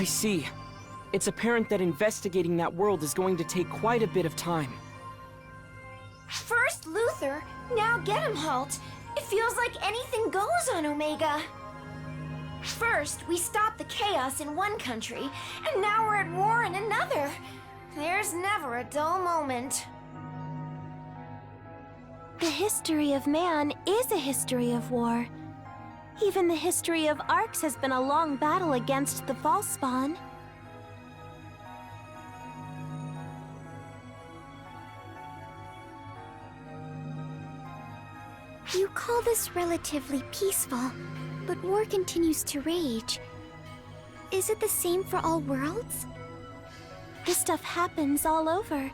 I see. It's apparent that investigating that world is going to take quite a bit of time. First Luther, now Gedemhalt. It feels like anything goes on Omega. First, we stopped the chaos in one country, and now we're at war in another. There's never a dull moment. The history of man is a history of war. Even the history of Arcs has been a long battle against the false spawn. You call this relatively peaceful, but war continues to rage. Is it the same for all worlds? This stuff happens all over.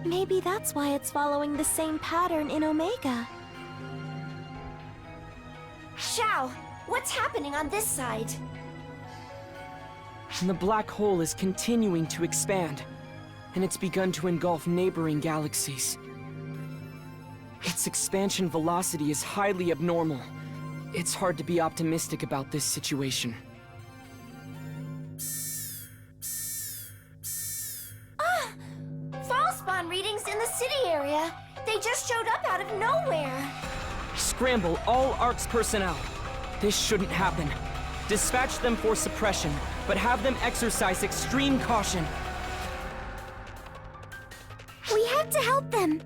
Maybe that's why it's following the same pattern in Omega. Xiao, what's happening on this side? The black hole is continuing to expand, and it's begun to engulf neighboring galaxies. Its expansion velocity is highly abnormal. It's hard to be optimistic about this situation. False spawn readings in the city area. They just showed up out of nowhere. Scramble all ARCS personnel. This shouldn't happen. Dispatch them for suppression, but have them exercise extreme caution. We have to help them!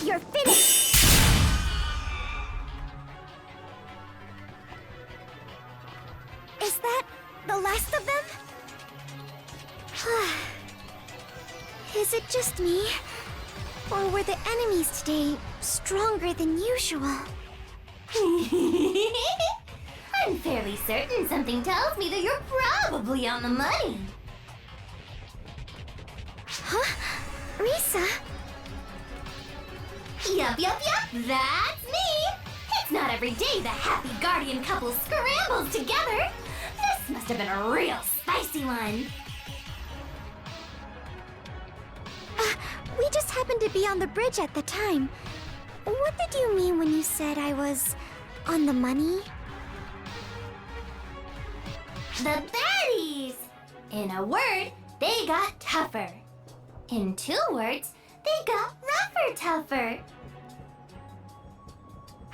You're finished! Is that the last of them? Is it just me? Or were the enemies today stronger than usual? I'm fairly certain something tells me that you're probably on the money. Huh? Risa? Yup, that's me! It's not every day the happy guardian couple scrambles together. This must have been a real spicy one. We just happened to be on the bridge at the time. What did you mean when you said I was on the money? The baddies! In a word, they got tougher. In 2 words, they got rougher tougher.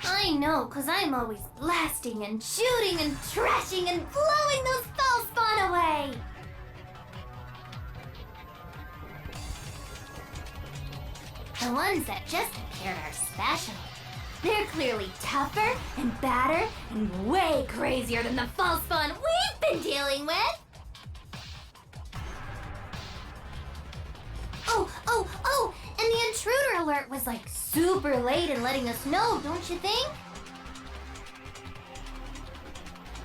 I know, 'cause I'm always blasting and shooting and trashing and blowing those false spawn away. The ones that just appeared are special. They're clearly tougher and badder and way crazier than the false spawn we've been dealing with. Oh, and the intruder alert was like super late in letting us know, don't you think?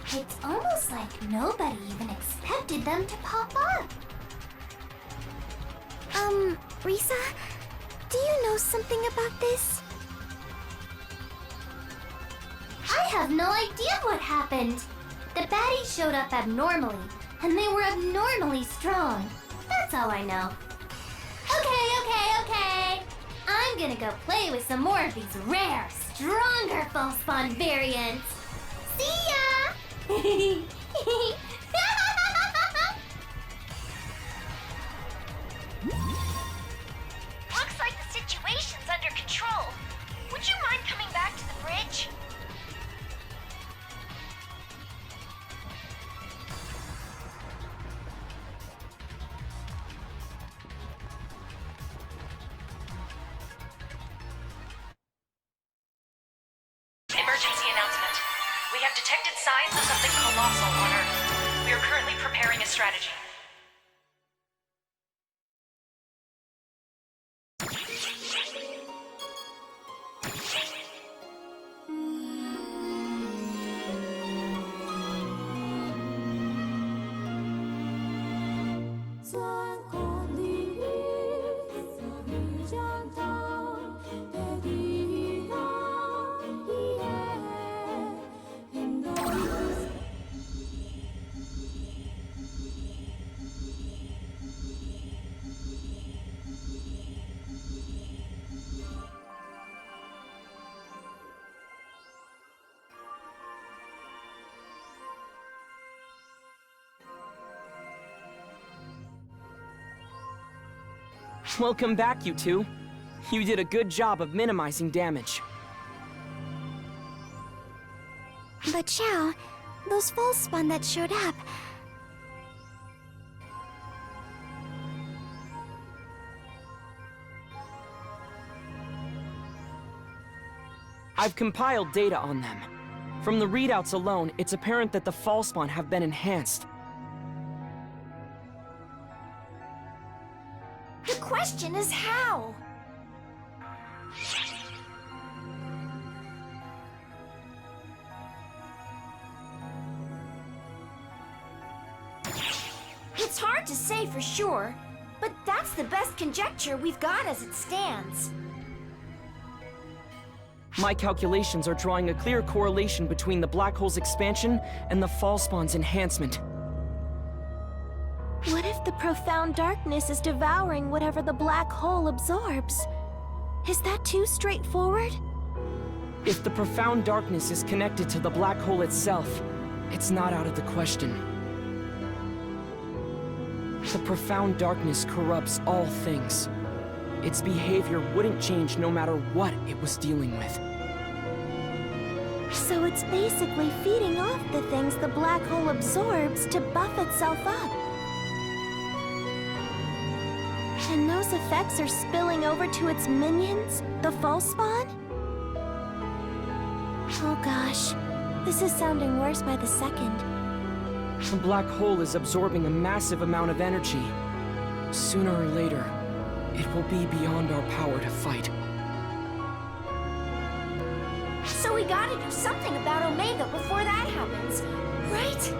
It's almost like nobody even expected them to pop up. Risa? Do you know something about this? I have no idea what happened. The baddies showed up abnormally, and they were abnormally strong. That's all I know. Okay. I'm gonna go play with some more of these rare, stronger false spawn variants. See ya! Looks like the situation's under control. Would you mind coming back to the bridge? Emergency announcement. We have detected signs of something colossal on Earth. We are currently preparing a strategy. Welcome back, you two. You did a good job of minimizing damage. But Xiao, those false spawn that showed up... I've compiled data on them. From the readouts alone, it's apparent that the false spawn have been enhanced. The question is how? It's hard to say for sure, but that's the best conjecture we've got as it stands. My calculations are drawing a clear correlation between the black hole's expansion and the false spawn's enhancement. What if the profound darkness is devouring whatever the black hole absorbs? Is that too straightforward? If the profound darkness is connected to the black hole itself, it's not out of the question. The profound darkness corrupts all things. Its behavior wouldn't change no matter what it was dealing with. So it's basically feeding off the things the black hole absorbs to buff itself up. And those effects are spilling over to its minions, the false spawn? Oh gosh, this is sounding worse by the second. The black hole is absorbing a massive amount of energy. Sooner or later, it will be beyond our power to fight. So we gotta do something about Omega before that happens, right?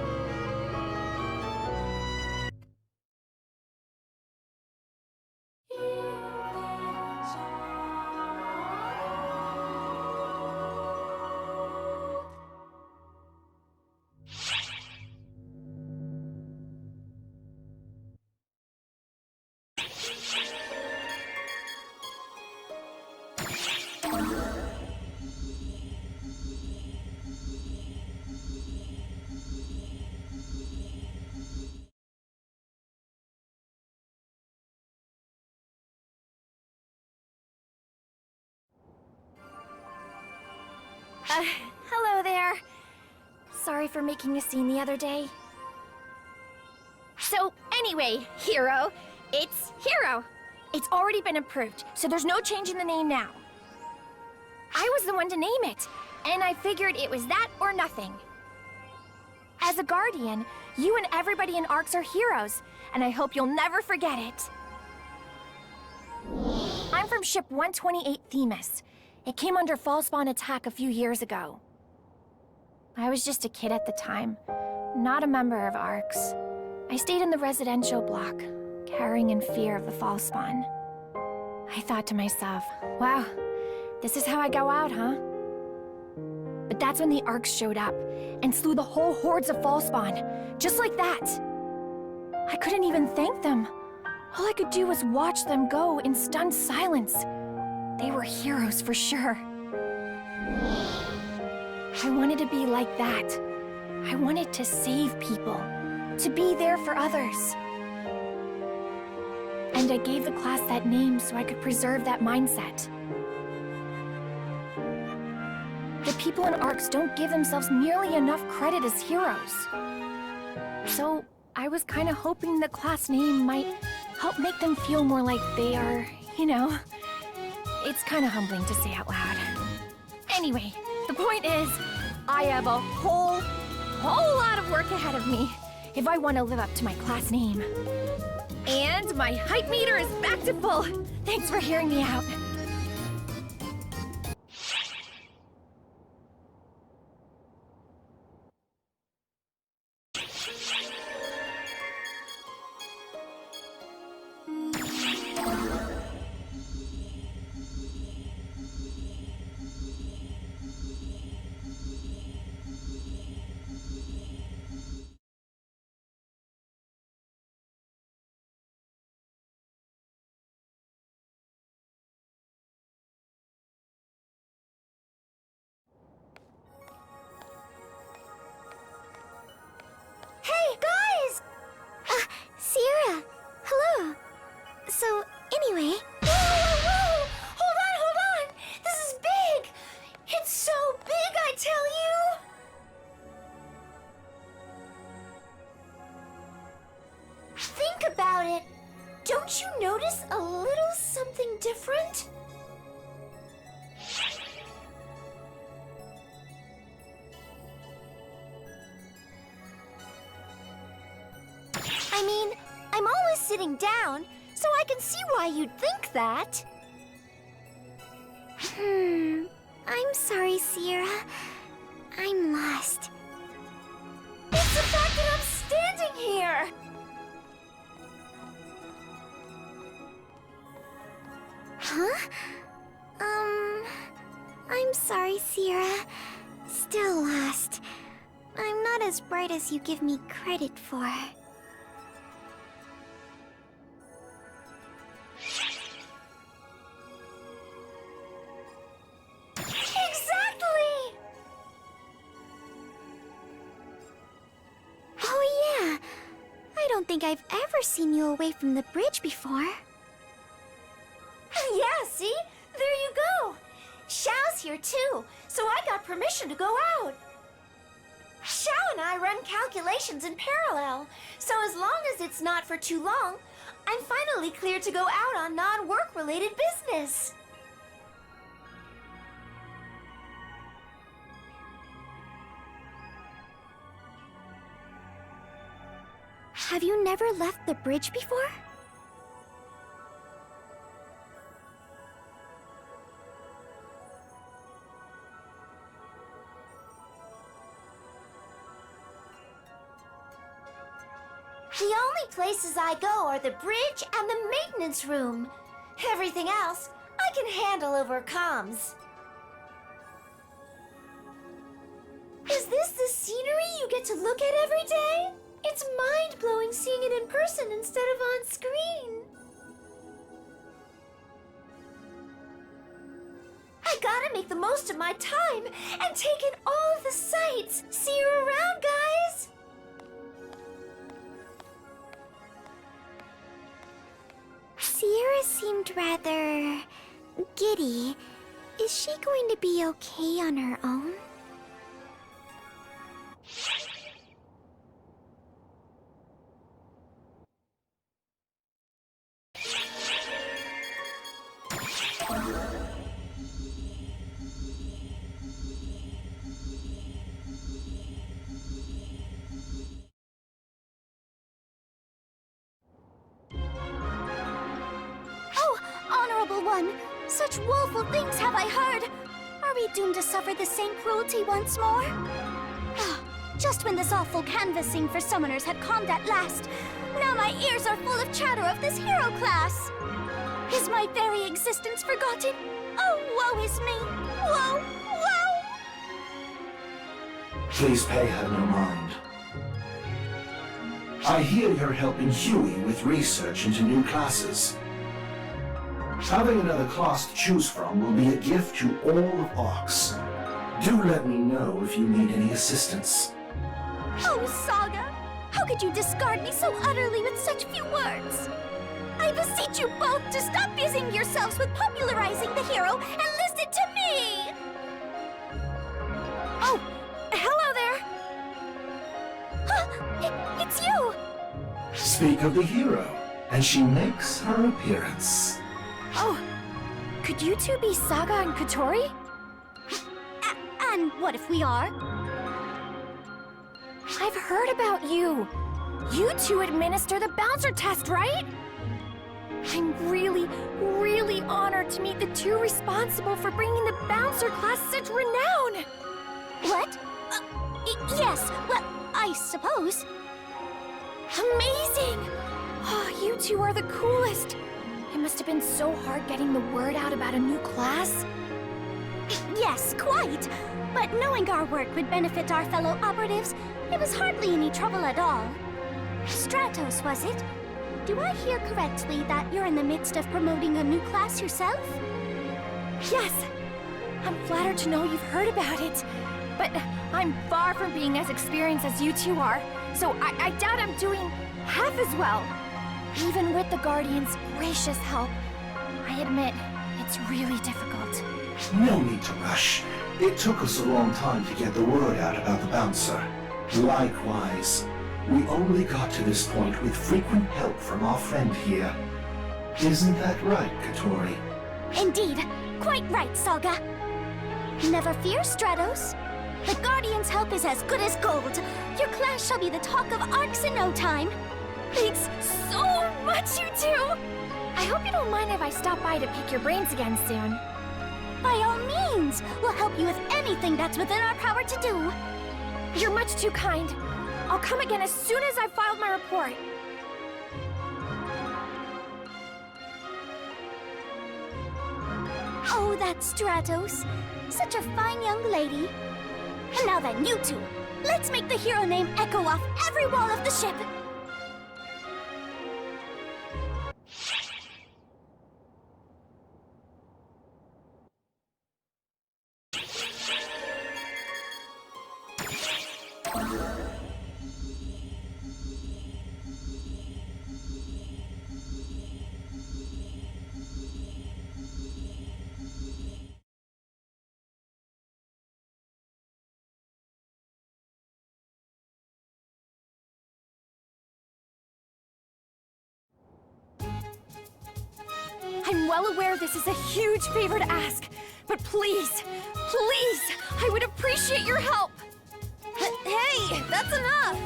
Hello there. Sorry for making a scene the other day. So, anyway, Hero, it's Hero. It's already been approved, so there's no change in the name now. I was the one to name it, and I figured it was that or nothing. As a guardian, you and everybody in ARCS are heroes, and I hope you'll never forget it. I'm from Ship 128 Themis. It came under false spawn attack a few years ago. I was just a kid at the time, not a member of ARCS. I stayed in the residential block, cowering in fear of the false spawn. I thought to myself, wow, this is how I go out, huh? But that's when the ARCS showed up and slew the whole hordes of false spawn, just like that. I couldn't even thank them. All I could do was watch them go in stunned silence. They were heroes for sure. I wanted to be like that. I wanted to save people, to be there for others. And I gave the class that name so I could preserve that mindset. The people in ARCS don't give themselves nearly enough credit as heroes. So I was kind of hoping the class name might help make them feel more like they are, you know. It's kind of humbling to say out loud. Anyway, the point is, I have a whole lot of work ahead of me if I want to live up to my class name. And my hype meter is back to full. Thanks for hearing me out. Hey, guys! Sierra, hello. So, anyway... Whoa! Hold on! This is big! It's so big, I tell you! Think about it. Don't you notice a little something different? I mean, I'm always sitting down, so I can see why you'd think that. I'm sorry, Sierra. I'm lost. It's the fact that I'm standing here! Huh? I'm sorry, Sierra. Still lost. I'm not as bright as you give me credit for. Exactly! Oh yeah! I don't think I've ever seen you away from the bridge before. Yeah, see? There you go! Xiao's here too, so I got permission to go out. Xiao and I run calculations in parallel, so as long as it's not for too long, I'm finally cleared to go out on non-work related business. Have you never left the bridge before? The only places I go are the bridge and the maintenance room. Everything else, I can handle over comms. Is this the scenery you get to look at every day? It's mind-blowing seeing it in person instead of on screen. I gotta make the most of my time and take in all of the sights. See you around, guys! Sierra seemed rather giddy. Is she going to be okay on her own? Oh, Honorable One! Such woeful things have I heard! Are we doomed to suffer the same cruelty once more? Ah, just when this awful canvassing for summoners had calmed at last, now my ears are full of chatter of this hero class! Is my very existence forgotten? Oh, woe is me! Woe! Woe! Please pay her no mind. I hear you're helping Huey with research into new classes. Having another class to choose from will be a gift to all of Arx. Do let me know if you need any assistance. Oh, Saga! How could you discard me so utterly with such few words? I beseech you both to stop busying yourselves with popularizing the hero and listen to me! Oh, hello there! Huh, it's you! Speak of the hero, and she makes her appearance. Oh, could you two be Saga and Katori? And what if we are? I've heard about you. You two administer the bouncer test, right? I'm really, really honored to meet the two responsible for bringing the bouncer class such renown. What? Yes, well, I suppose. Amazing! Oh, you two are the coolest. It must have been so hard getting the word out about a new class. Yes, quite. But knowing our work would benefit our fellow operatives, it was hardly any trouble at all. Stratos, was it? Do I hear correctly that you're in the midst of promoting a new class yourself? Yes! I'm flattered to know you've heard about it. But I'm far from being as experienced as you two are, so I doubt I'm doing half as well. Even with the Guardian's gracious help, I admit, it's really difficult. No need to rush. It took us a long time to get the word out about the bouncer. Likewise, we only got to this point with frequent help from our friend here. Isn't that right, Katori? Indeed, quite right, Saga. Never fear, Stratos. The Guardian's help is as good as gold. Your class shall be the talk of Arx in no time. Thanks so much, you two! I hope you don't mind if I stop by to pick your brains again soon. By all means, we'll help you with anything that's within our power to do. You're much too kind. I'll come again as soon as I've filed my report. Oh, that's Stratos. Such a fine young lady. And now then, you two, let's make the hero name echo off every wall of the ship. well aware this is a huge favor to ask, but please, please, I would appreciate your help. Hey, that's enough.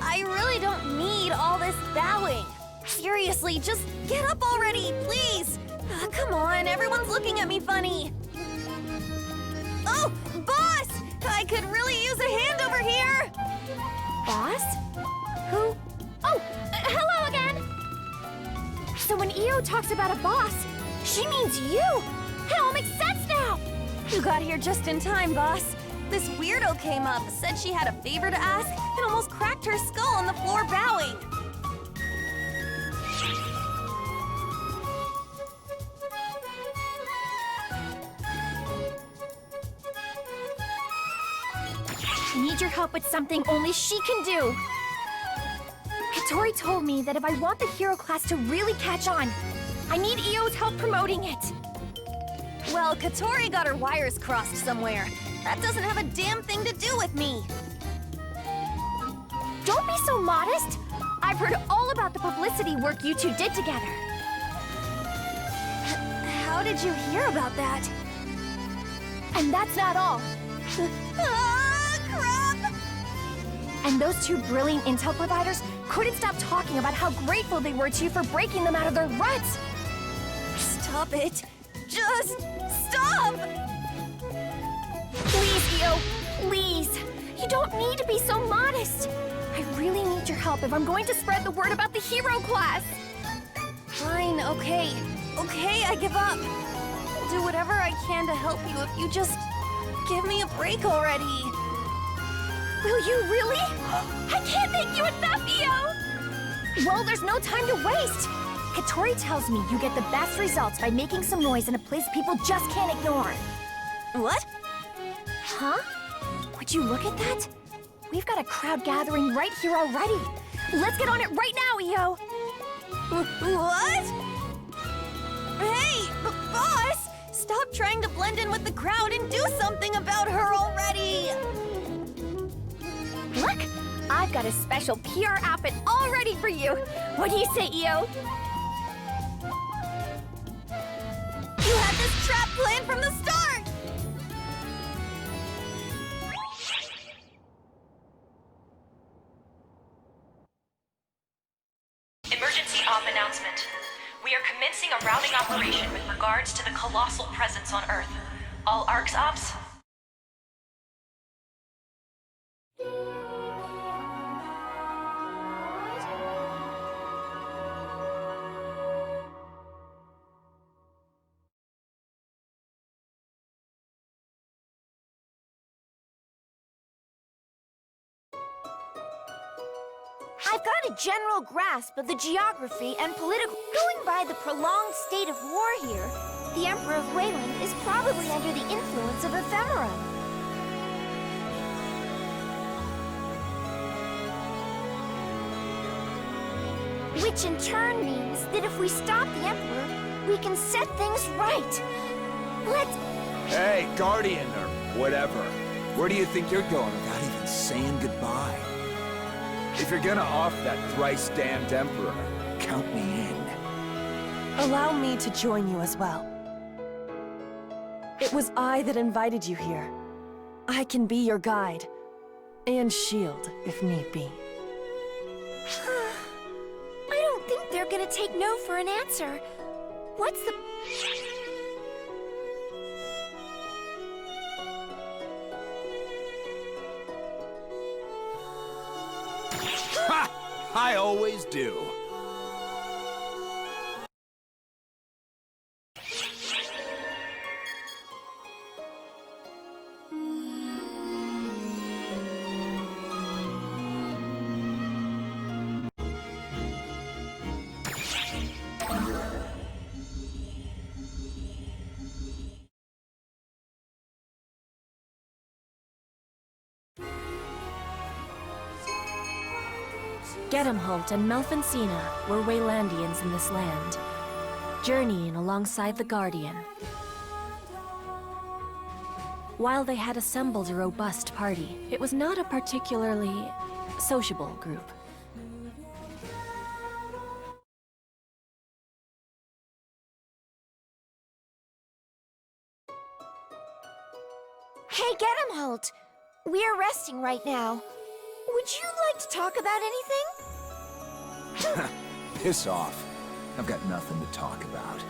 I really don't need all this bowing. Seriously, just get up already, please. Come on, everyone's looking at me funny. Oh, boss! I could really use a hand over here. Boss? Who? Oh, hello again. So when Io talks about a boss, she means you. It all makes sense now. You got here just in time, boss. This weirdo came up, said she had a favor to ask, and almost cracked her skull on the floor bowing. I need your help with something only she can do. Katori told me that if I want the hero class to really catch on, I need Io's help promoting it. Well, Katori got her wires crossed somewhere. That doesn't have a damn thing to do with me. Don't be so modest. I've heard all about the publicity work you two did together. How did you hear about that? And that's not all. Crap! And those two brilliant intel providers couldn't stop talking about how grateful they were to you for breaking them out of their ruts. Stop it. Just stop! Please, Io, please. You don't need to be so modest. I really need your help if I'm going to spread the word about the hero class. Fine, okay. Okay, I give up. I'll do whatever I can to help you if you just give me a break already. Will you really? I can't thank you enough, Io! Well, there's no time to waste. Katori tells me you get the best results by making some noise in a place people just can't ignore. What? Huh? Would you look at that? We've got a crowd gathering right here already. Let's get on it right now, Io! What? Hey, boss! Stop trying to blend in with the crowd and do something about her already! Look! I've got a special PR outfit all ready for you! What do you say, Io? You had this trap planned from the start! Emergency op announcement. We are commencing a routing operation with regards to the colossal presence on Earth. All ARCS ops. I've got a general grasp of the geography and political... Going by the prolonged state of war here, the Emperor of Wayland is probably under the influence of ephemera. Which in turn means that if we stop the Emperor, we can set things right. Let's... Hey, Guardian, or whatever. Where do you think you're going without even saying goodbye? If you're gonna off that thrice-damned Emperor, count me in. Allow me to join you as well. It was I that invited you here. I can be your guide. And shield, if need be. I don't think they're gonna take no for an answer. What's the... Ha! I always do. Gedamholt and Melfincina were Waylandians in this land, journeying alongside the Guardian. While they had assembled a robust party, it was not a particularly sociable group. Hey, Gedemholt. We're resting right now. Would you like to talk about anything? Piss off. I've got nothing to talk about.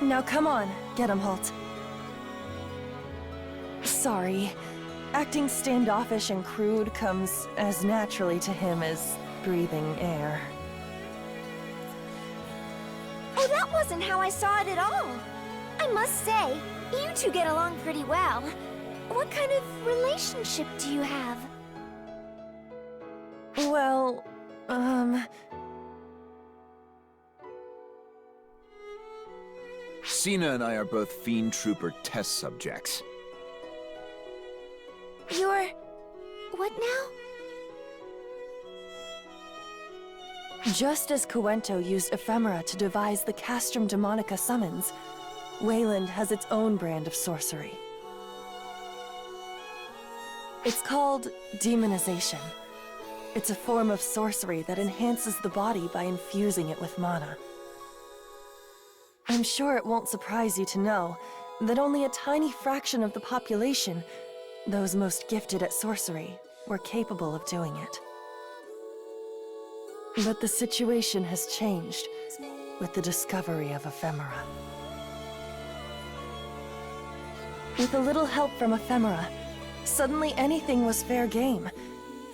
Now come on, Gedemholt. Sorry. Acting standoffish and crude comes as naturally to him as breathing air. Oh, that wasn't how I saw it at all. I must say, you two get along pretty well. What kind of relationship do you have? Well, Sina and I are both Fiend Trooper test subjects. You're... what now? just as Coento used ephemera to devise the Castrum Demonica summons, Wayland has its own brand of sorcery. It's called demonization. It's a form of sorcery that enhances the body by infusing it with mana. I'm sure it won't surprise you to know that only a tiny fraction of the population, those most gifted at sorcery, were capable of doing it. But the situation has changed with the discovery of ephemera. With a little help from ephemera, suddenly anything was fair game,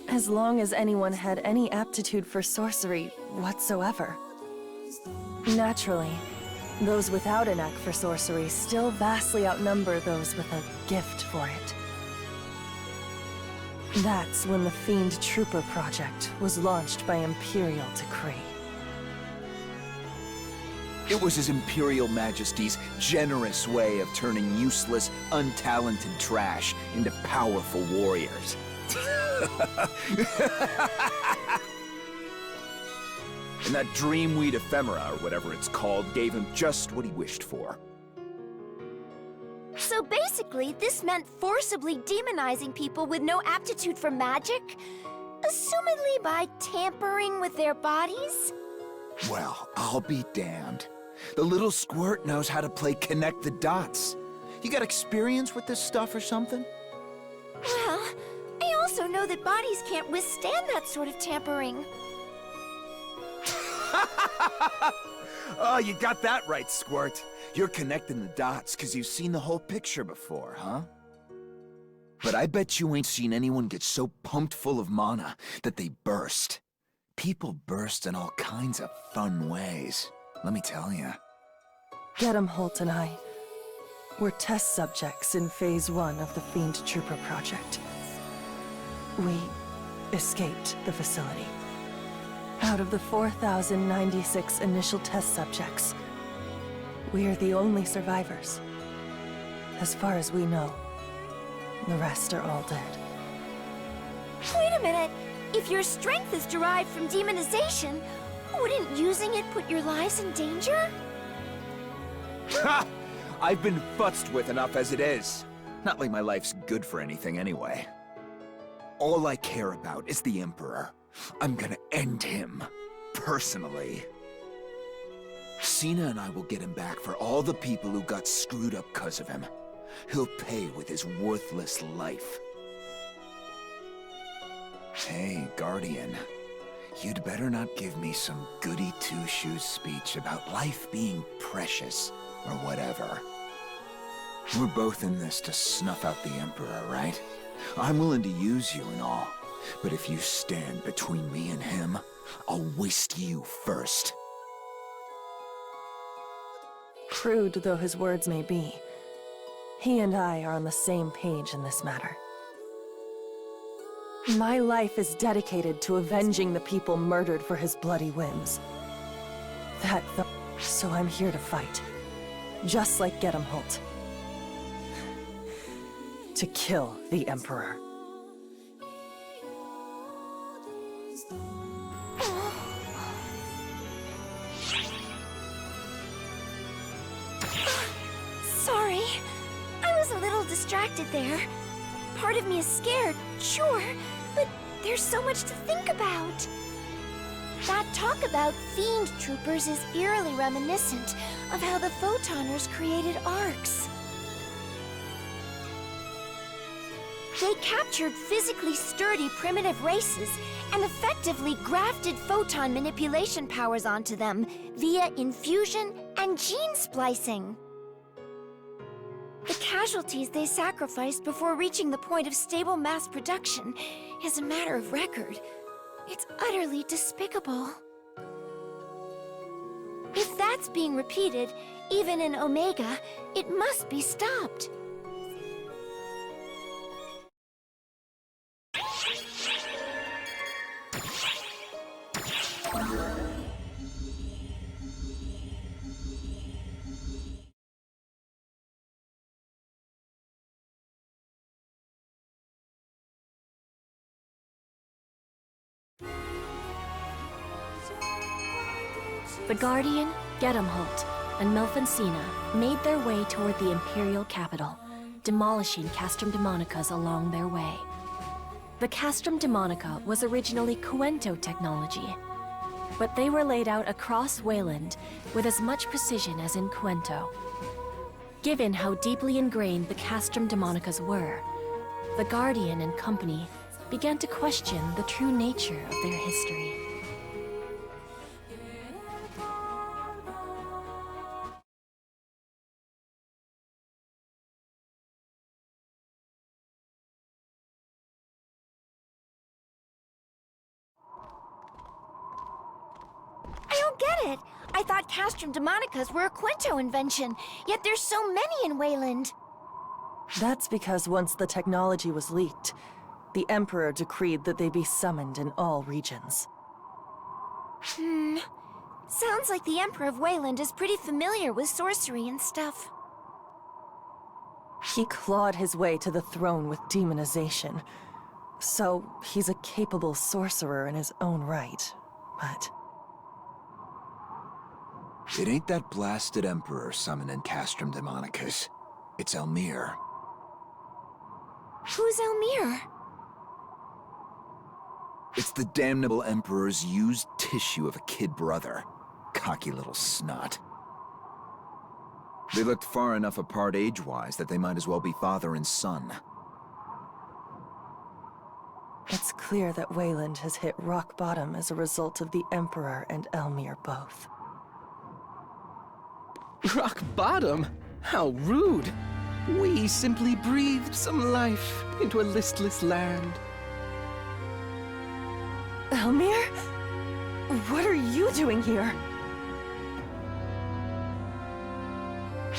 as long as anyone had any aptitude for sorcery whatsoever. Naturally, those without a knack for sorcery still vastly outnumber those with a gift for it. That's when the Fiend Trooper project was launched by Imperial decree. It was His Imperial Majesty's generous way of turning useless, untalented trash into powerful warriors. And that Dreamweed ephemera, or whatever it's called, gave him just what he wished for. So basically, this meant forcibly demonizing people with no aptitude for magic? Assumedly by tampering with their bodies? Well, I'll be damned. The little squirt knows how to play connect the dots. You got experience with this stuff or something? Well, I also know that bodies can't withstand that sort of tampering. Oh, you got that right, Squirt. You're connecting the dots because you've seen the whole picture before, huh? But I bet you ain't seen anyone get so pumped full of mana that they burst. People burst in all kinds of fun ways, let me tell you. Gedemholt and I were test subjects in Phase 1 of the Fiend Trooper project. We escaped the facility. Out of the 4,096 initial test subjects, we are the only survivors. As far as we know, the rest are all dead. Wait a minute! If your strength is derived from demonization, wouldn't using it put your lives in danger? Ha! I've been futzed with enough as it is. Not like my life's good for anything anyway. All I care about is the Emperor. I'm gonna end him. Personally. Sina and I will get him back for all the people who got screwed up because of him. He'll pay with his worthless life. Hey, Guardian. You'd better not give me some goody two-shoes speech about life being precious, or whatever. We're both in this to snuff out the Emperor, right? I'm willing to use you and all, but if you stand between me and him, I'll waste you first. Crude though his words may be, he and I are on the same page in this matter. My life is dedicated to avenging the people murdered for his bloody whims. So I'm here to fight. Just like Gedemholt. To kill the Emperor. Sorry. I was a little distracted there. Part of me is scared, sure, but there's so much to think about. That talk about fiend troopers is eerily reminiscent of how the Photoners created arcs. They captured physically sturdy primitive races and effectively grafted photon manipulation powers onto them via infusion and gene splicing. The casualties they sacrificed before reaching the point of stable mass production is a matter of record. It's utterly despicable. If that's being repeated, even in Omega, it must be stopped. The Guardian, Gedamholt, and Melfincina made their way toward the Imperial capital, demolishing Castrum Demonicas along their way. The Castrum Demonica was originally Cuento technology, but they were laid out across Wayland with as much precision as in Cuento. Given how deeply ingrained the Castrum Demonicas were, the Guardian and company began to question the true nature of their history. I don't get it. I thought Castrum Demonicas were a Quinto invention, yet there's so many in Wayland. That's because once the technology was leaked, the Emperor decreed that they be summoned in all regions. Sounds like the Emperor of Wayland is pretty familiar with sorcery and stuff. He clawed his way to the throne with demonization, so he's a capable sorcerer in his own right, but... It ain't that blasted Emperor summoning Castrum Demonicas. It's Elmir. Who's Elmir? It's the damnable Emperor's used tissue of a kid brother. Cocky little snot. They looked far enough apart age-wise that they might as well be father and son. It's clear that Wayland has hit rock bottom as a result of the Emperor and Elmir both. Rock bottom? How rude! We simply breathed some life into a listless land. Elmir? What are you doing here?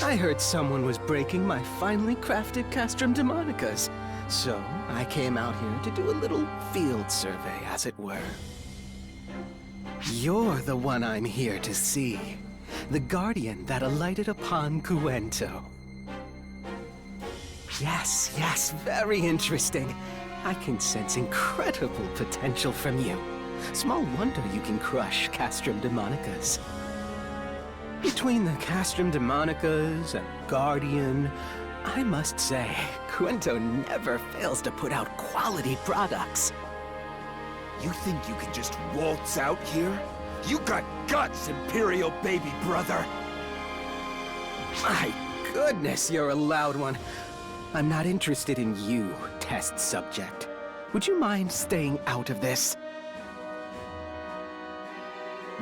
I heard someone was breaking my finely crafted Castrum Demonicas, so I came out here to do a little field survey, as it were. You're the one I'm here to see. The Guardian that alighted upon Cuento. Yes, very interesting. I can sense incredible potential from you. Small wonder you can crush Castrum Demonicas. Between the Castrum Demonicas and Guardian, I must say, Cuento never fails to put out quality products. You think you can just waltz out here? You got guts, Imperial baby brother! My goodness, you're a loud one. I'm not interested in you, test subject. Would you mind staying out of this?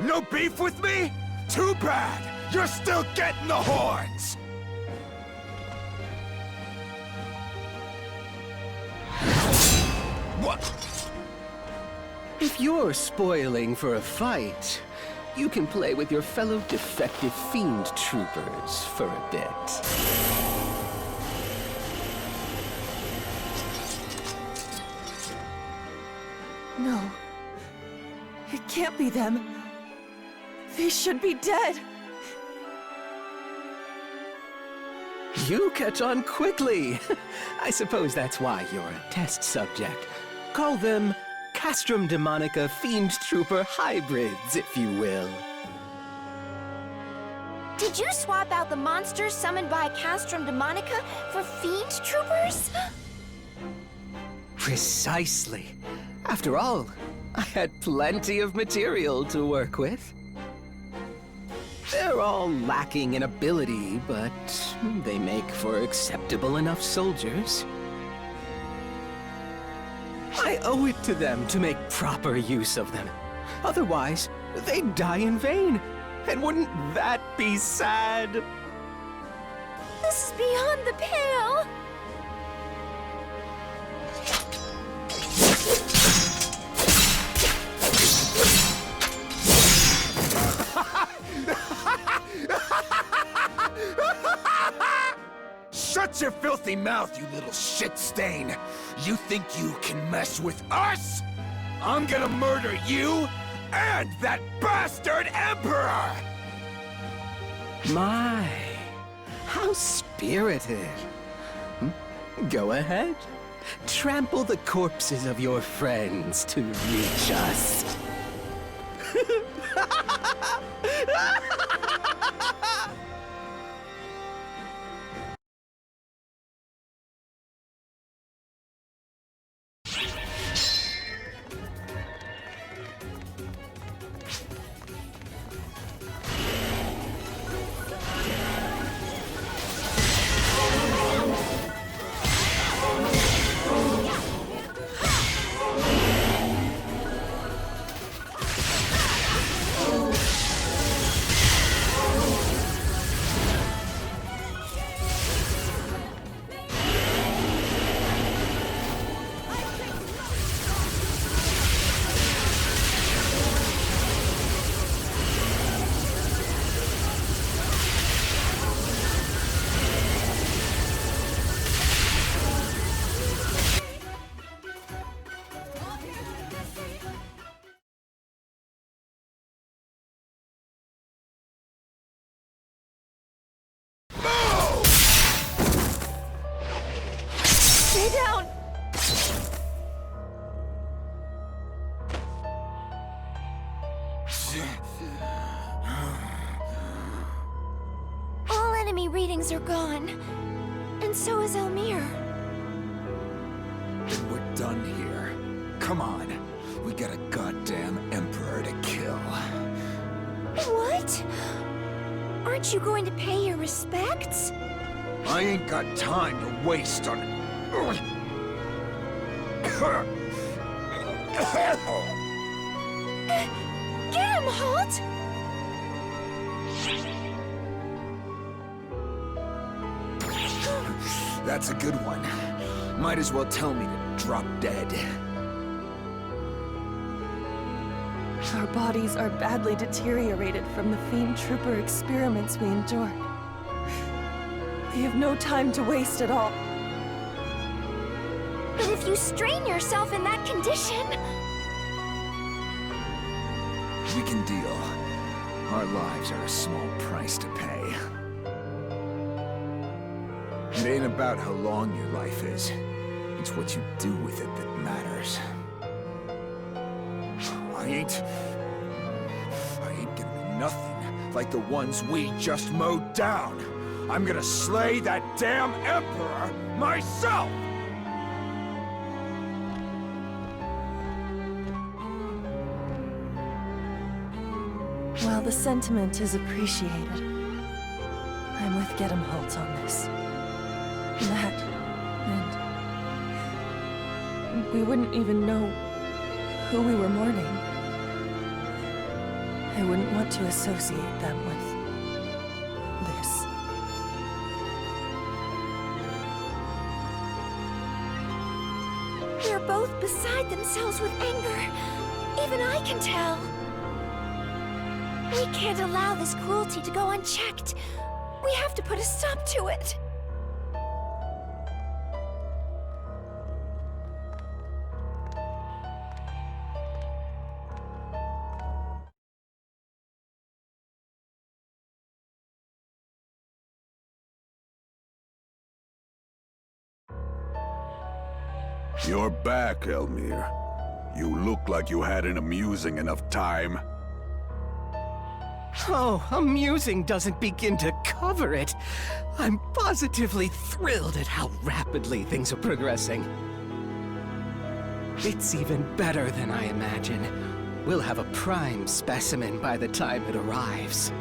No beef with me? Too bad! You're still getting the horns! What? If you're spoiling for a fight, you can play with your fellow defective fiend troopers for a bit. No. It can't be them. They should be dead. You catch on quickly. I suppose that's why you're a test subject. Call them Castrum Demonica Fiend Trooper hybrids, if you will. Did you swap out the monsters summoned by Castrum Demonica for fiend troopers? Precisely. After all, I had plenty of material to work with. They're all lacking in ability, but they make for acceptable enough soldiers. I owe it to them to make proper use of them. Otherwise, they'd die in vain. And wouldn't that be sad? This is beyond the pale! Shut your filthy mouth, you little shit stain! You think you can mess with us? I'm gonna murder you and that bastard Emperor! My, how spirited. Go ahead. Trample the corpses of your friends to reach us. Stay down! All enemy readings are gone. And so is Elmir. Then we're done here. Come on. We got a goddamn Emperor to kill. What? Aren't you going to pay your respects? I ain't got time to waste on... Get him, Halt! That's a good one. Might as well tell me to drop dead. Our bodies are badly deteriorated from the Fiend Trooper experiments we endured. We have no time to waste at all. But if you strain yourself in that condition... We can deal. Our lives are a small price to pay. It ain't about how long your life is. It's what you do with it that matters. I ain't gonna be nothing like the ones we just mowed down. I'm gonna slay that damn Emperor myself! While the sentiment is appreciated, I'm with Holt on this. That, and we wouldn't even know who we were mourning. I wouldn't want to associate them with this. They're both beside themselves with anger. Even I can tell. We can't allow this cruelty to go unchecked. We have to put a stop to it. You're back, Elmir. You look like you had an amusing enough time. Oh, amusing doesn't begin to cover it. I'm positively thrilled at how rapidly things are progressing. It's even better than I imagine. We'll have a prime specimen by the time it arrives.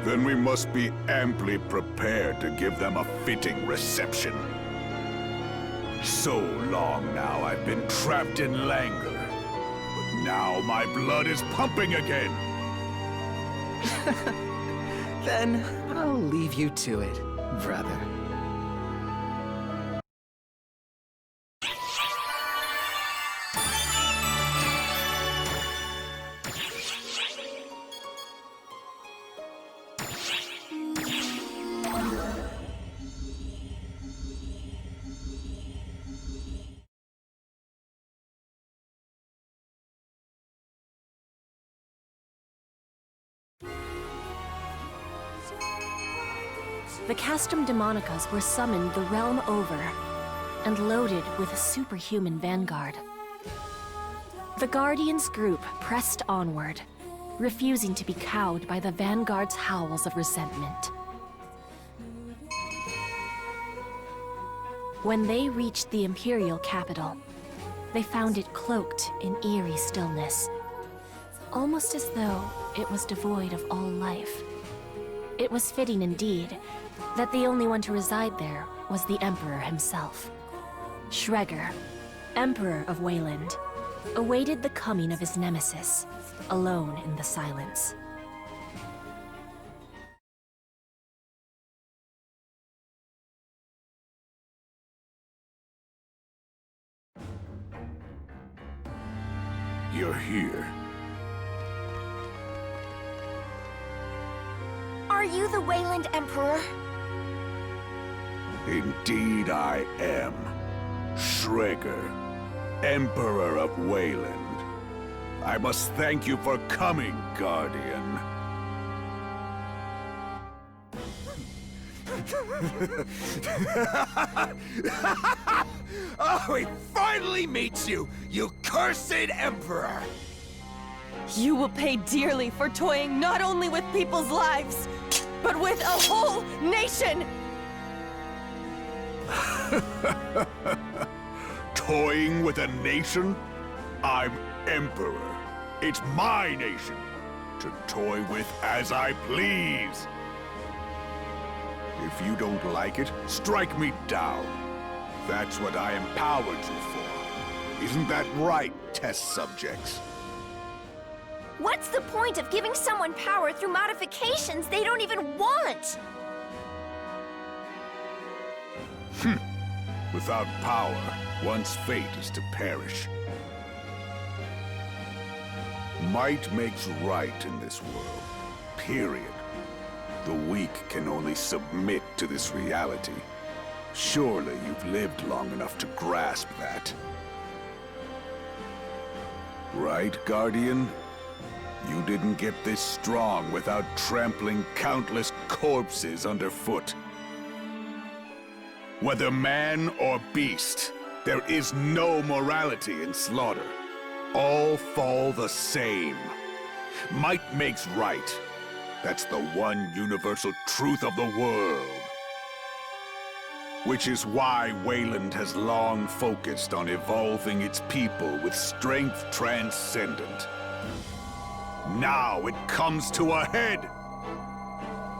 Then we must be amply prepared to give them a fitting reception. So long now I've been trapped in languor, but now my blood is pumping again. Then I'll leave you to it, brother. The Castrum Demonicas were summoned the realm over and loaded with a superhuman vanguard. The Guardians group pressed onward, refusing to be cowed by the vanguard's howls of resentment. When they reached the Imperial capital, they found it cloaked in eerie stillness, almost as though it was devoid of all life. It was fitting indeed that the only one to reside there was the Emperor himself. Schreger, Emperor of Wayland, awaited the coming of his nemesis, alone in the silence. You're here. Are you the Wayland Emperor? Indeed I am. Schreger, Emperor of Wayland. I must thank you for coming, Guardian. Oh, he finally meets you, you cursed Emperor! You will pay dearly for toying not only with people's lives, but with a whole nation! Toying with a nation? I'm Emperor. It's my nation. To toy with as I please. If you don't like it, strike me down. That's what I empowered you for. Isn't that right, test subjects? What's the point of giving someone power through modifications they don't even want? Without power, one's fate is to perish. Might makes right in this world. Period. The weak can only submit to this reality. Surely you've lived long enough to grasp that. Right, Guardian? You didn't get this strong without trampling countless corpses underfoot. Whether man or beast, there is no morality in slaughter. All fall the same. Might makes right. That's the one universal truth of the world. Which is why Wayland has long focused on evolving its people with strength transcendent. Now it comes to a head!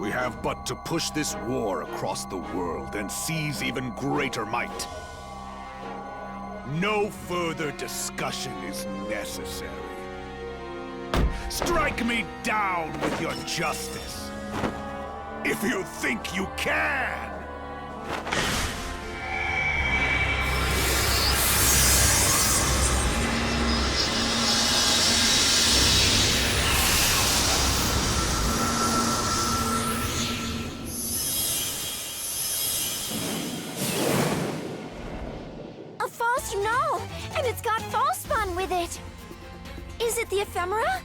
We have but to push this war across the world and seize even greater might. No further discussion is necessary. Strike me down with your justice, if you think you can! A false null, and it's got false spawn with it. Is it the ephemera?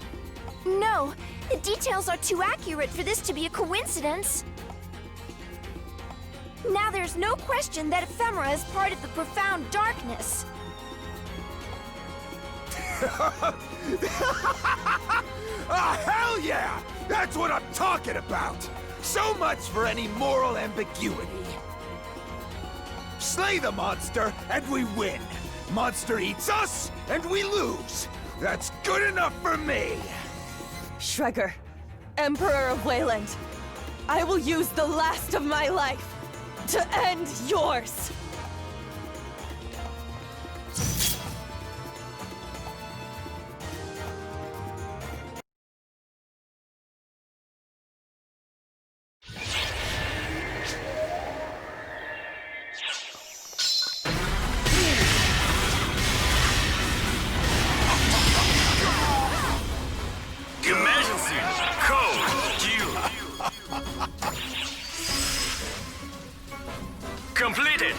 No, the details are too accurate for this to be a coincidence. Now there's no question that ephemera is part of the profound darkness. Ah, hell yeah! That's what I'm talking about! So much for any moral ambiguity. slay the monster, and we win. Monster eats us, and we lose. That's good enough for me. Shregger, Emperor of Wayland, I will use the last of my life to end yours! Emergency! Code due! Completed!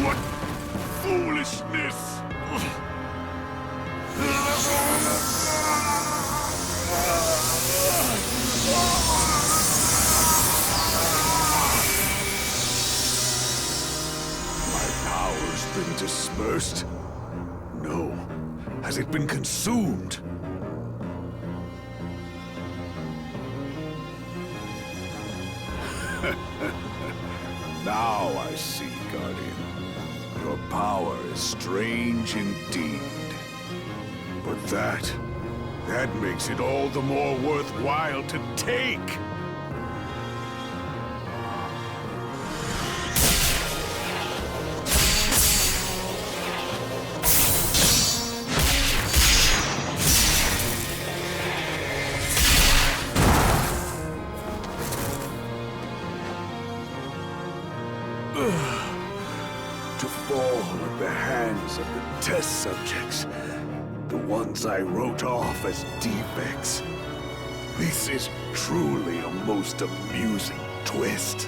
What foolishness! My power's been dispersed? No. Has it been consumed? Now I see, Guardian. Your power is strange indeed. But that makes it all the more worthwhile to take. To fall at the hands of the test subjects, the ones I wrote off as defects. This is truly a most amusing twist.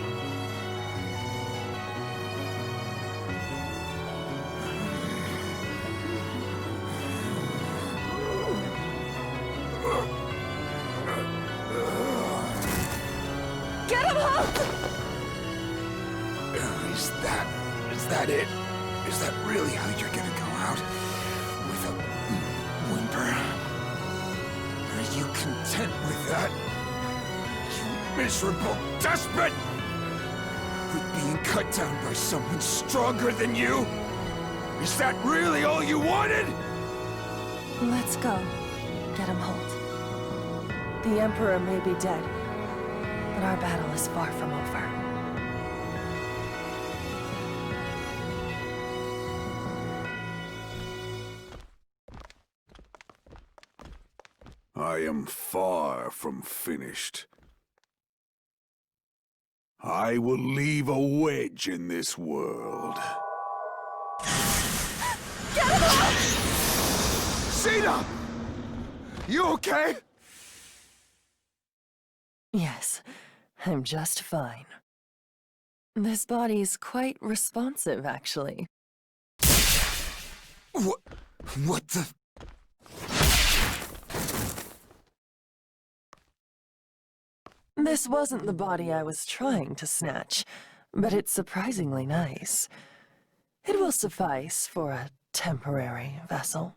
Get him, Hulk! Is that it? Is that really how you're gonna go out? With a whimper? Are you content with that? You miserable despot! With being cut down by someone stronger than you? Is that really all you wanted? Let's go. Get him, Holt. The Emperor may be dead, but our battle is far from over. I am far from finished. I will leave a wedge in this world. Get him, Hulk! Cena! You okay? Yes, I'm just fine. This body's quite responsive, actually. What the... This wasn't the body I was trying to snatch, but it's surprisingly nice. It will suffice for a temporary vessel.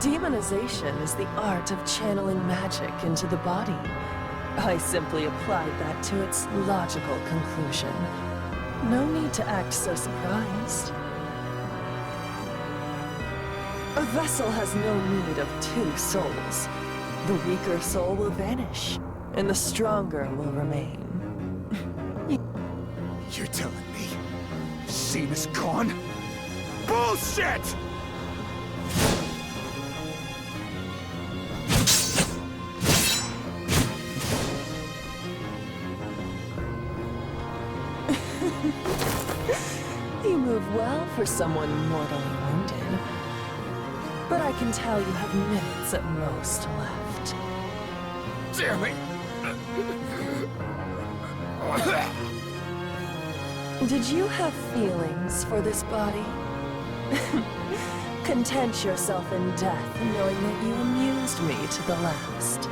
Demonization is the art of channeling magic into the body. I simply applied that to its logical conclusion. No need to act so surprised. A vessel has no need of two souls. The weaker soul will vanish, and the stronger will remain. You're telling me Cena's gone? Bullshit! You move well for someone mortally wounded. But I can tell you have minutes at most left. Damn it! Did you have feelings for this body? Content yourself in death, knowing that you amused me to the last.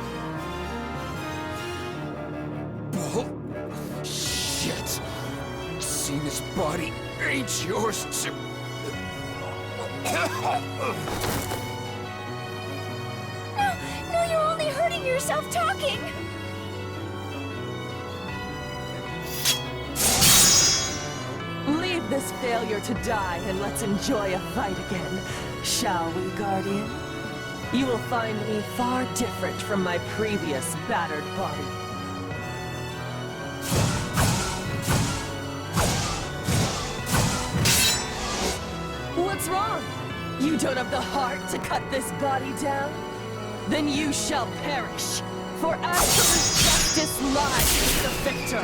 Oh, shit. Seeing this body ain't yours to... No, you're only hurting yourself talking! Leave this failure to die and let's enjoy a fight again. Shall we, Guardian? You will find me far different from my previous battered body. What's wrong? You don't have the heart to cut this body down? Then you shall perish, for absolute justice lies with the victor.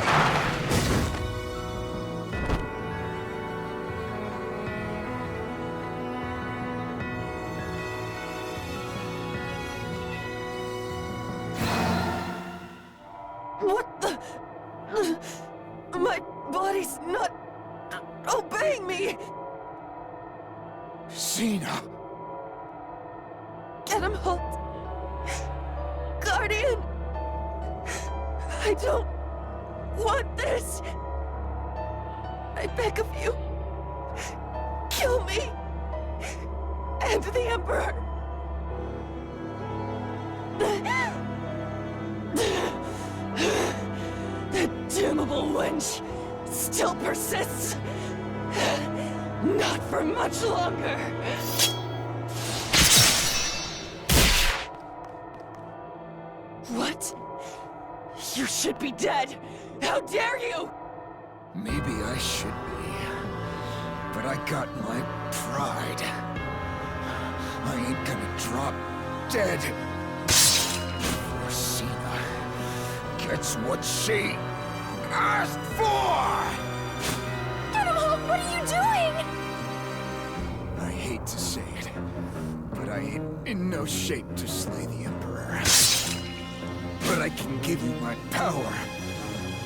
What the... My body's not... obeying me! Cena! Get him, Holt! Guardian! I don't... want this! I beg of you... kill me! And the Emperor! The damnable wench still persists. Not for much longer. What? You should be dead. How dare you? Maybe I should be. But I got my pride. I ain't gonna drop dead. Before Cena gets what she asked for! Get him, Holt! What are you doing? I hate to say it, but I ain't in no shape to slay the Emperor. But I can give you my power.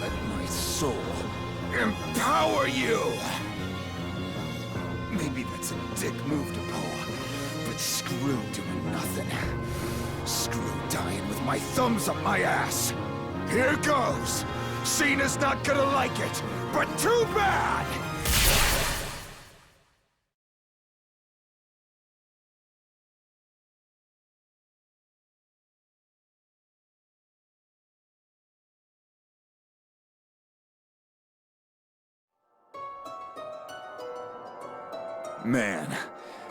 Let my soul empower you! Maybe that's a dick move to pull, but screw doing nothing. Screw dying with my thumbs up my ass. Here goes! Cena's not gonna like it, but too bad! Man,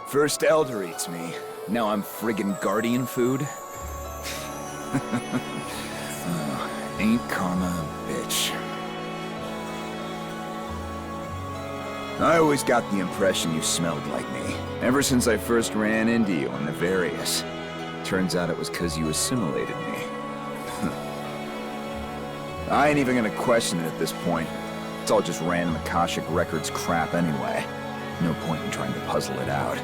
first Elder eats me, now I'm friggin' Guardian food? Oh, ain't karma a bitch. I always got the impression you smelled like me, ever since I first ran into you in the Various. Turns out it was 'cause you assimilated me. I ain't even gonna question it at this point. It's all just random Akashic Records crap anyway. No point in trying to puzzle it out.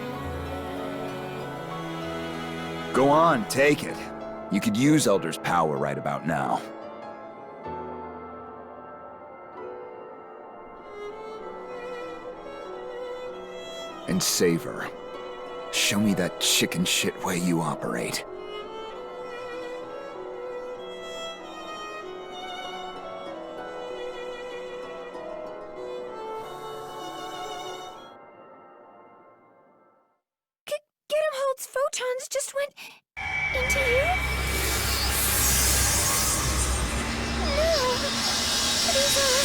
Go on, take it. You could use Elder's power right about now. And save her. Show me that chicken shit way you operate. Get him, Holt's photons just went into you? No. These are...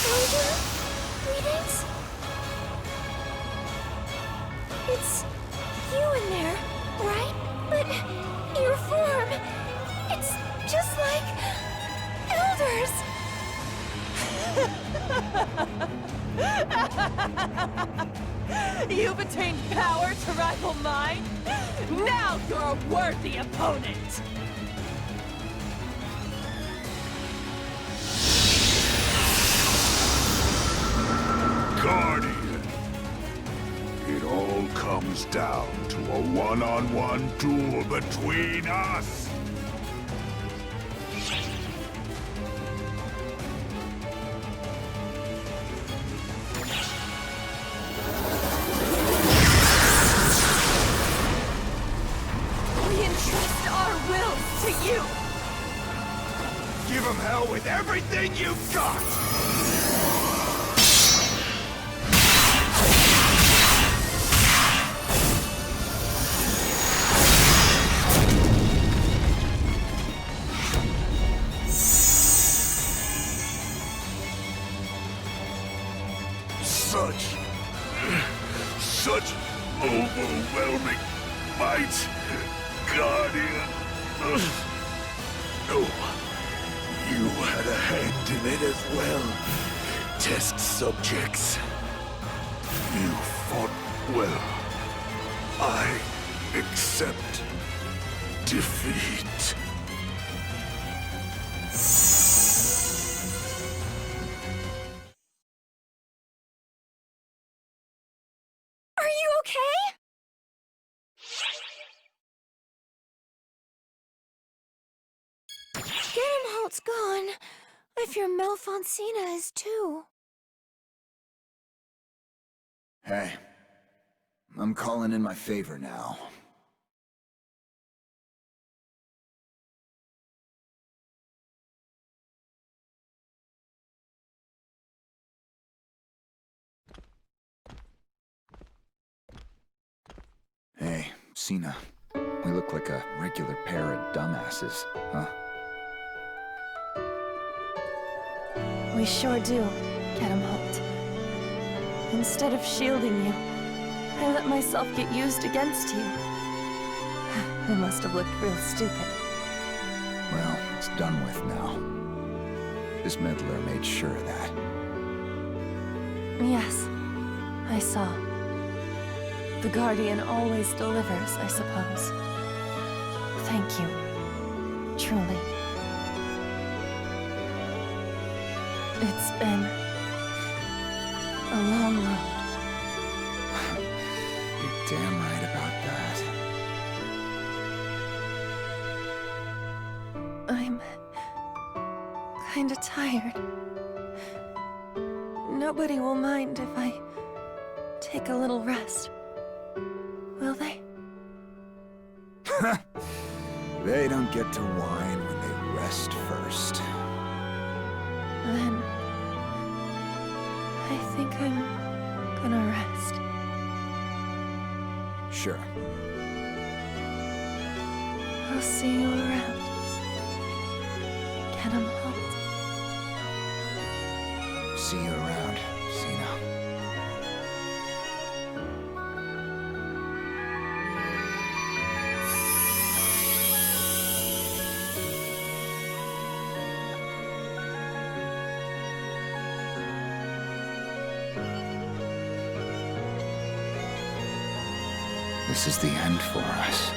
Elder readings? It's you in there, right? But your form, it's just like Elder's. You've attained power to rival mine? Now you're a worthy opponent! Guardian. It all comes down to a one-on-one duel between us. with everything you've got! Such overwhelming might, Guardian. Oh, you had a hand in it as well. Test subjects. You fought well. I accept defeat. Are you okay? Gennenhalt's gone. I fear Melfonsina is too. Hey, I'm calling in my favor now. Hey, Sina. We look like a regular pair of dumbasses, huh? We sure do, Gennenhalt. Instead of shielding you, I let myself get used against you. I must have looked real stupid. Well, it's done with now. This meddler made sure of that. Yes, I saw. The Guardian always delivers, I suppose. Thank you. Truly. It's been a long road. You're damn right about that. I'm kinda tired. Nobody will mind if I take a little rest. Will they? They don't get to whine when they rest first. Then I think I'm gonna rest. Sure. I'll see you around. Gennenhalt. See you around, Sina. This is the end for us.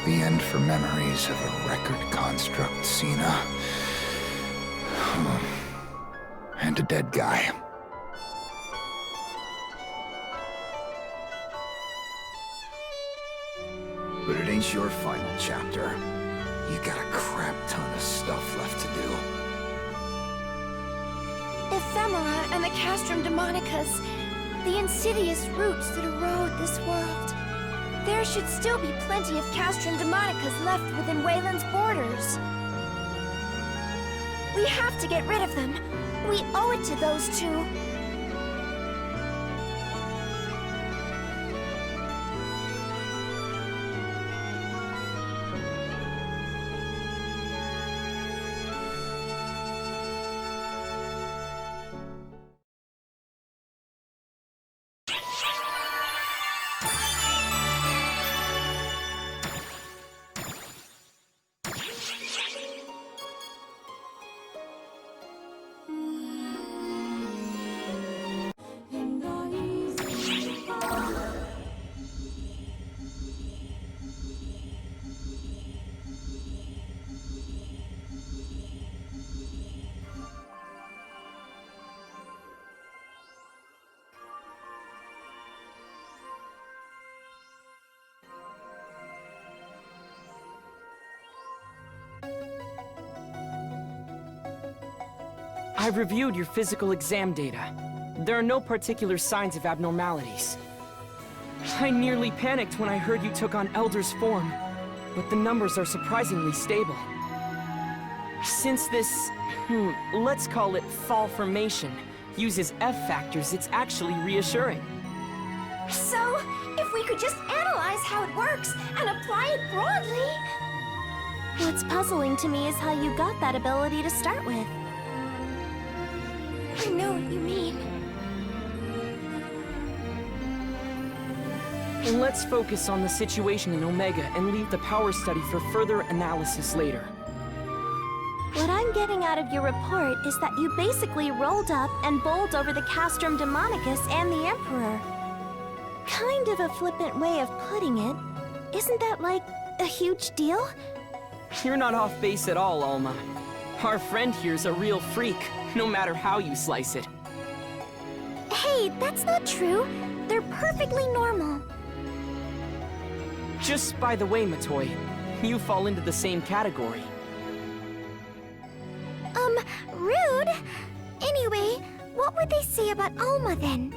The end for memories of a record construct, Sina. And a dead guy. But it ain't your final chapter. You got a crap ton of stuff left to do. Ephemera and the Castrum Demonicus, the insidious roots that erode this world. There should still be plenty of Castrum Demonicus left within Wayland's borders. We have to get rid of them. We owe it to those two. I've reviewed your physical exam data. There are no particular signs of abnormalities. I nearly panicked when I heard you took on Elder's form, but the numbers are surprisingly stable. Since this, let's call it fall formation, uses F factors, it's actually reassuring. So, if we could just analyze how it works and apply it broadly... What's puzzling to me is how you got that ability to start with. I know what you mean. Let's focus on the situation in Omega and leave the power study for further analysis later. What I'm getting out of your report is that you basically rolled up and bowled over the Castrum Demonicus and the Emperor. Kind of a flippant way of putting it. Isn't that, like, a huge deal? You're not off base at all, Alma. Our friend here's a real freak, no matter how you slice it. Hey, that's not true. They're perfectly normal. Just by the way, Matoi, you fall into the same category. Rude. Anyway, what would they say about Alma then?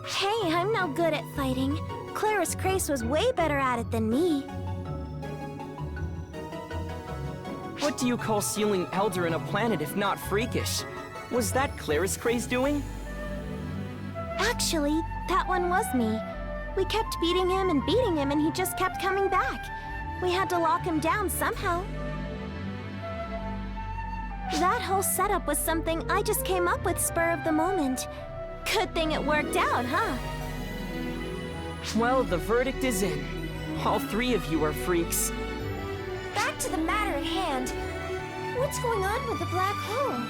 Hey, I'm no good at fighting. Claris Crace was way better at it than me. What do you call sealing Elder in a planet if not freakish? Was that Claris Craze doing? Actually, that one was me. We kept beating him and he just kept coming back. We had to lock him down somehow. That whole setup was something I just came up with spur of the moment. Good thing it worked out, huh? Well, the verdict is in. All three of you are freaks. Back to the matter at hand. What's going on with the black hole?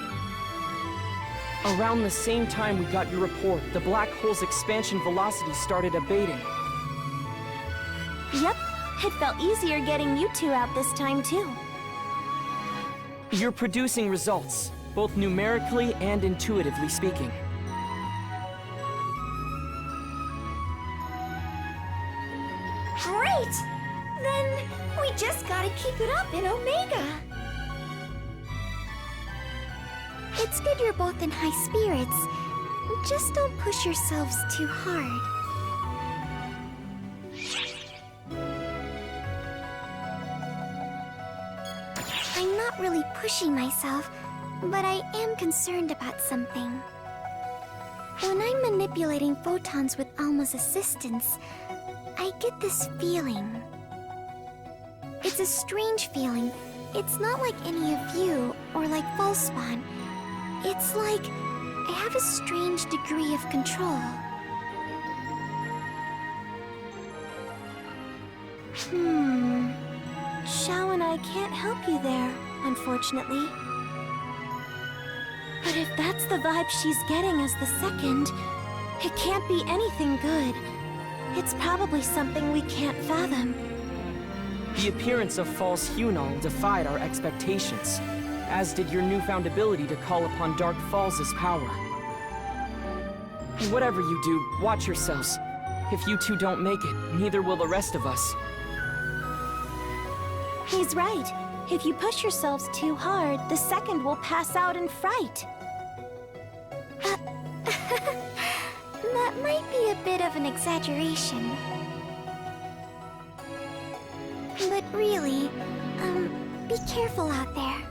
Around the same time we got your report, the black hole's expansion velocity started abating. Yep, it felt easier getting you two out this time, too. You're producing results, both numerically and intuitively speaking. Great! Then we just gotta keep it up in Omega. It's good you're both in high spirits. Just don't push yourselves too hard. I'm not really pushing myself, but I am concerned about something. When I'm manipulating photons with Alma's assistance, I get this feeling. It's a strange feeling. It's not like any of you, or like Falspawn. It's like I have a strange degree of control. Xiao and I can't help you there, unfortunately. But if that's the vibe she's getting as the second, it can't be anything good. It's probably something we can't fathom. The appearance of false Hunal defied our expectations, as did your newfound ability to call upon Dark Falls' power. Whatever you do, watch yourselves. If you two don't make it, neither will the rest of us. He's right. If you push yourselves too hard, the second will pass out in fright. That might be a bit of an exaggeration. But really, be careful out there.